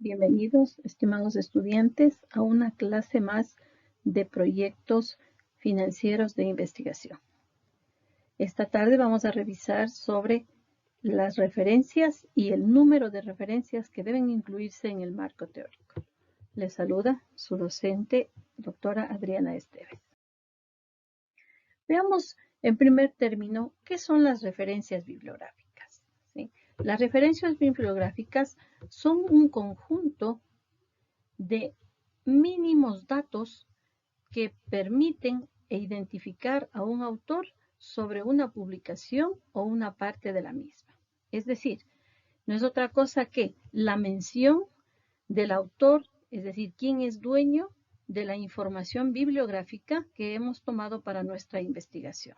Bienvenidos, estimados estudiantes, a una clase más de proyectos financieros de investigación. Esta tarde vamos a revisar sobre las referencias y el número de referencias que deben incluirse en el marco teórico. Les saluda su docente, doctora Adriana Esteves. Veamos en primer término qué son las referencias bibliográficas, ¿sí? Las referencias bibliográficas son un conjunto de mínimos datos que permiten identificar a un autor sobre una publicación o una parte de la misma. Es decir, no es otra cosa que la mención del autor, es decir, quién es dueño de la información bibliográfica que hemos tomado para nuestra investigación.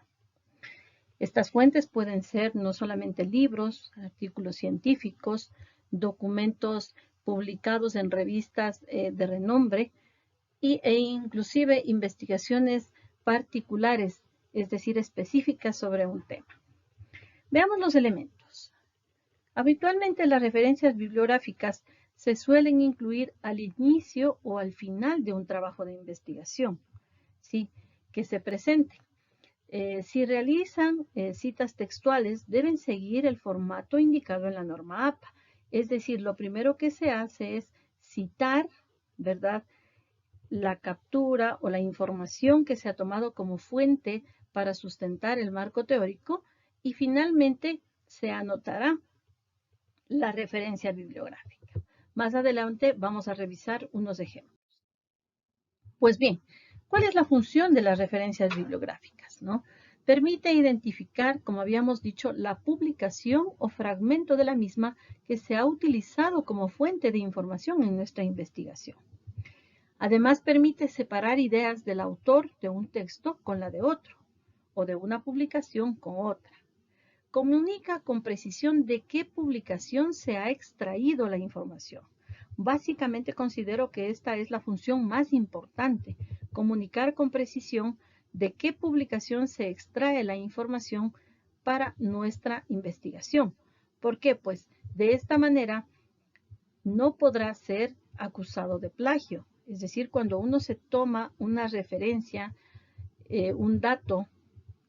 Estas fuentes pueden ser no solamente libros, artículos científicos, documentos publicados en revistas de renombre e inclusive investigaciones particulares, es decir, específicas sobre un tema. Veamos los elementos. Habitualmente las referencias bibliográficas se suelen incluir al inicio o al final de un trabajo de investigación, ¿sí? Que se presente. Si realizan citas textuales, deben seguir el formato indicado en la norma APA. Es decir, lo primero que se hace es citar, ¿verdad?, la captura o la información que se ha tomado como fuente para sustentar el marco teórico y finalmente se anotará la referencia bibliográfica. Más adelante vamos a revisar unos ejemplos. Pues bien, ¿cuál es la función de las referencias bibliográficas, no? Permite identificar, como habíamos dicho, la publicación o fragmento de la misma que se ha utilizado como fuente de información en nuestra investigación. Además, permite separar ideas del autor de un texto con la de otro, o de una publicación con otra. Comunica con precisión de qué publicación se ha extraído la información. Básicamente considero que esta es la función más importante, comunicar con precisión de qué publicación se extrae la información para nuestra investigación. ¿Por qué? Pues de esta manera no podrá ser acusado de plagio. Es decir, cuando uno se toma una referencia, un dato,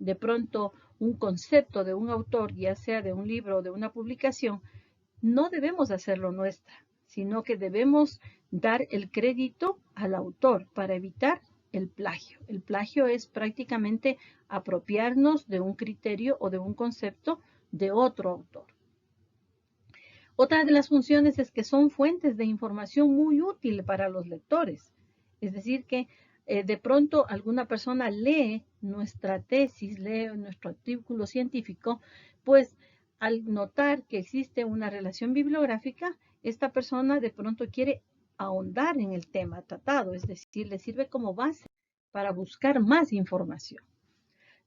de pronto un concepto de un autor, ya sea de un libro o de una publicación, no debemos hacerlo nuestra, sino que debemos dar el crédito al autor para evitar el plagio. El plagio es prácticamente apropiarnos de un criterio o de un concepto de otro autor. Otra de las funciones es que son fuentes de información muy útil para los lectores. Es decir, que de pronto alguna persona lee nuestra tesis, lee nuestro artículo científico, pues al notar que existe una relación bibliográfica, esta persona de pronto quiere ahondar en el tema tratado, es decir, le sirve como base para buscar más información.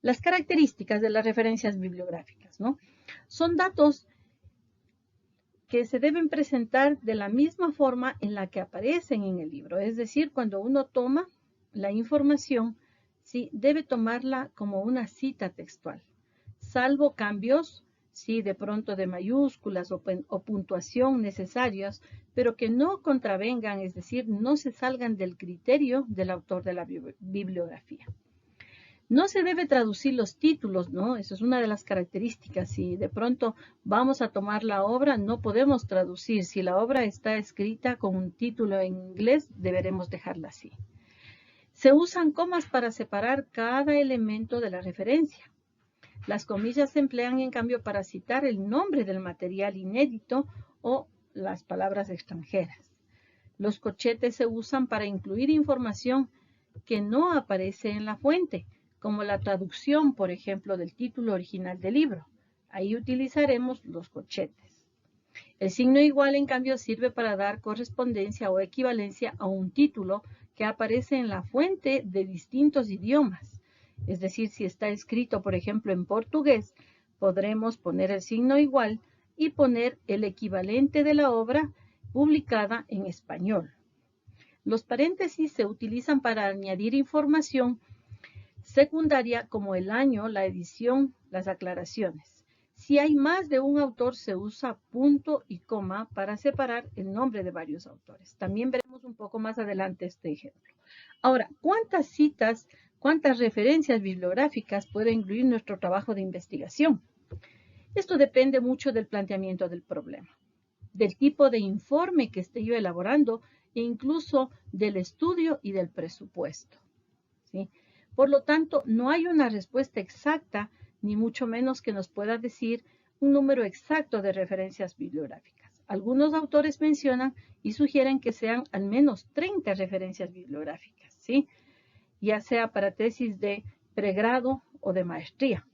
Las características de las referencias bibliográficas, ¿no? Son datos que se deben presentar de la misma forma en la que aparecen en el libro. Es decir, cuando uno toma la información, ¿sí?, debe tomarla como una cita textual, salvo cambios, sí, de pronto de mayúsculas o puntuación necesarias, pero que no contravengan, es decir, no se salgan del criterio del autor de la bibliografía. No se debe traducir los títulos, ¿no? Eso es una de las características. Si de pronto vamos a tomar la obra, no podemos traducir. Si la obra está escrita con un título en inglés, deberemos dejarla así. Se usan comas para separar cada elemento de la referencia. Las comillas se emplean, en cambio, para citar el nombre del material inédito o las palabras extranjeras. Los corchetes se usan para incluir información que no aparece en la fuente, como la traducción, por ejemplo, del título original del libro. Ahí utilizaremos los corchetes. El signo igual, en cambio, sirve para dar correspondencia o equivalencia a un título que aparece en la fuente de distintos idiomas. Es decir, si está escrito, por ejemplo, en portugués, podremos poner el signo igual y poner el equivalente de la obra publicada en español. Los paréntesis se utilizan para añadir información secundaria como el año, la edición, las aclaraciones. Si hay más de un autor, se usa punto y coma para separar el nombre de varios autores. También veremos un poco más adelante este ejemplo. Ahora, ¿cuántas citas, cuántas referencias bibliográficas puede incluir nuestro trabajo de investigación? Esto depende mucho del planteamiento del problema, del tipo de informe que esté yo elaborando e incluso del estudio y del presupuesto, ¿sí? Por lo tanto, no hay una respuesta exacta, ni mucho menos que nos pueda decir un número exacto de referencias bibliográficas. Algunos autores mencionan y sugieren que sean al menos 30 referencias bibliográficas, ¿sí? Ya sea para tesis de pregrado o de maestría.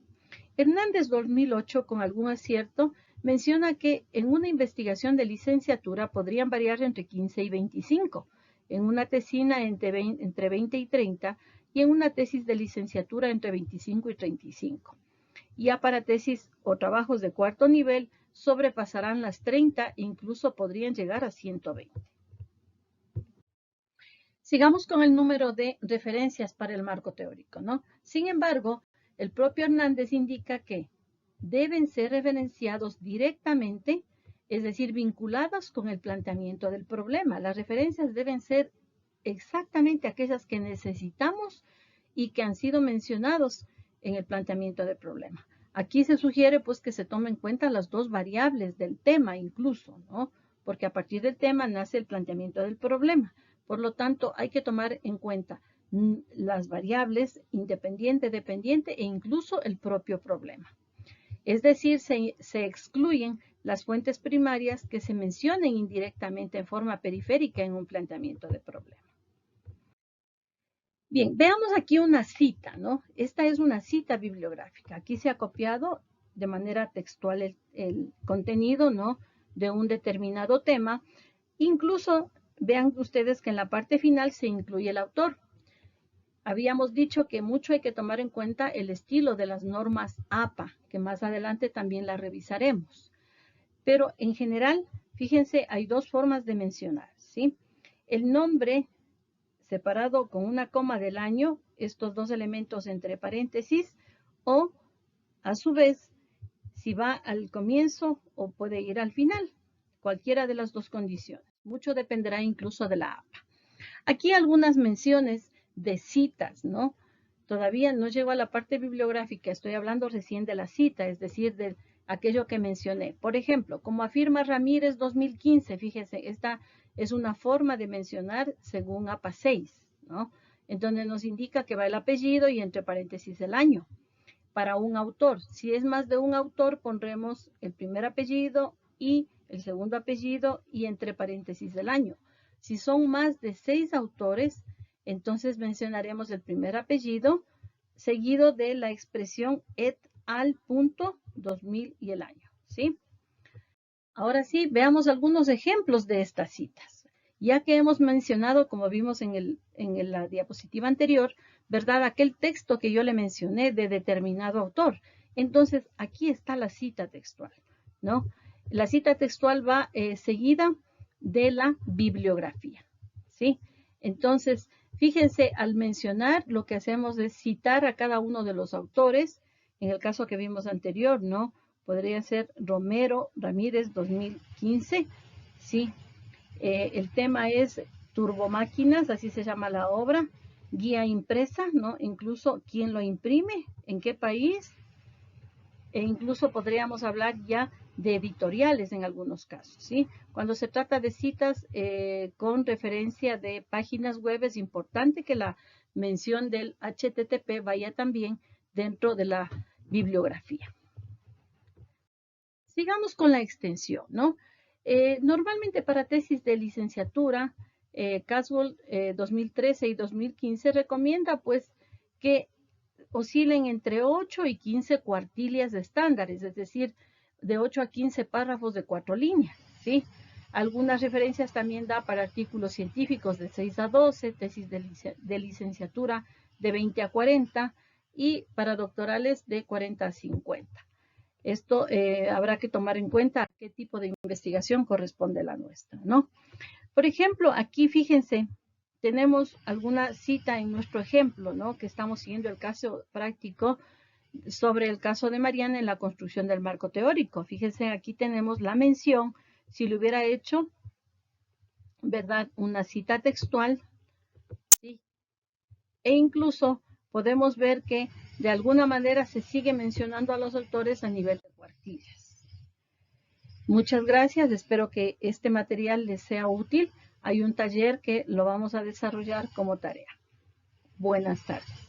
Hernández 2008, con algún acierto, menciona que en una investigación de licenciatura podrían variar entre 15 y 25, en una tesina entre 20 y 30 y en una tesis de licenciatura entre 25 y 35. Ya para tesis o trabajos de cuarto nivel sobrepasarán las 30 e incluso podrían llegar a 120. Sigamos con el número de referencias para el marco teórico, ¿no? Sin embargo, el propio Hernández indica que deben ser referenciados directamente, es decir, vinculadas con el planteamiento del problema. Las referencias deben ser exactamente aquellas que necesitamos y que han sido mencionados en el planteamiento del problema. Aquí se sugiere pues que se tomen en cuenta las dos variables del tema incluso, ¿no? Porque a partir del tema nace el planteamiento del problema. Por lo tanto, hay que tomar en cuenta las variables independiente, dependiente e incluso el propio problema. Es decir, se excluyen las fuentes primarias que se mencionen indirectamente en forma periférica en un planteamiento de problema. Bien, veamos aquí una cita, ¿no? Esta es una cita bibliográfica. Aquí se ha copiado de manera textual el contenido, ¿no? De un determinado tema. Incluso vean ustedes que en la parte final se incluye el autor. Habíamos dicho que mucho hay que tomar en cuenta el estilo de las normas APA, que más adelante también las revisaremos. Pero en general, fíjense, hay dos formas de mencionar, ¿sí? El nombre separado con una coma del año, estos dos elementos entre paréntesis, o a su vez, si va al comienzo o puede ir al final, cualquiera de las dos condiciones. Mucho dependerá incluso de la APA. Aquí algunas menciones de citas, ¿no? Todavía no llego a la parte bibliográfica, estoy hablando recién de la cita, es decir, de aquello que mencioné. Por ejemplo, como afirma Ramírez 2015, fíjese, esta es una forma de mencionar según APA 6, ¿no? En donde nos indica que va el apellido y entre paréntesis el año. Para un autor, si es más de un autor, pondremos el primer apellido y el segundo apellido y entre paréntesis el año. Si son más de 6 autores, entonces mencionaremos el primer apellido seguido de la expresión et al. 2000 y el año, ¿sí? Ahora sí, veamos algunos ejemplos de estas citas. Ya que hemos mencionado, como vimos en la diapositiva anterior, ¿verdad? Aquel texto que yo le mencioné de determinado autor. Entonces, aquí está la cita textual, ¿no? La cita textual va seguida de la bibliografía, ¿sí? Entonces, fíjense, al mencionar, lo que hacemos es citar a cada uno de los autores, en el caso que vimos anterior, ¿no? Podría ser Romero Ramírez 2015, ¿sí? El tema es turbomáquinas, así se llama la obra, guía impresa, ¿no? Incluso quién lo imprime, en qué país, e incluso podríamos hablar ya de editoriales en algunos casos, ¿sí? Cuando se trata de citas con referencia de páginas web, es importante que la mención del HTTP vaya también dentro de la bibliografía. Sigamos con la extensión, ¿no? Normalmente para tesis de licenciatura, Caswell 2013 y 2015 recomienda pues que oscilen entre 8 y 15 cuartillas de estándares, es decir, de 8 a 15 párrafos de 4 líneas, ¿sí? Algunas referencias también da para artículos científicos de 6 a 12, tesis de licenciatura de 20 a 40 y para doctorales de 40 a 50. Esto habrá que tomar en cuenta a qué tipo de investigación corresponde la nuestra, ¿no? Por ejemplo, aquí fíjense, tenemos alguna cita en nuestro ejemplo, ¿no? Que estamos siguiendo el caso práctico sobre el caso de Mariana en la construcción del marco teórico. Fíjense, aquí tenemos la mención, si le hubiera hecho, ¿verdad?, una cita textual, ¿sí? E incluso podemos ver que de alguna manera se sigue mencionando a los autores a nivel de cuartillas. Muchas gracias, espero que este material les sea útil. Hay un taller que lo vamos a desarrollar como tarea. Buenas tardes.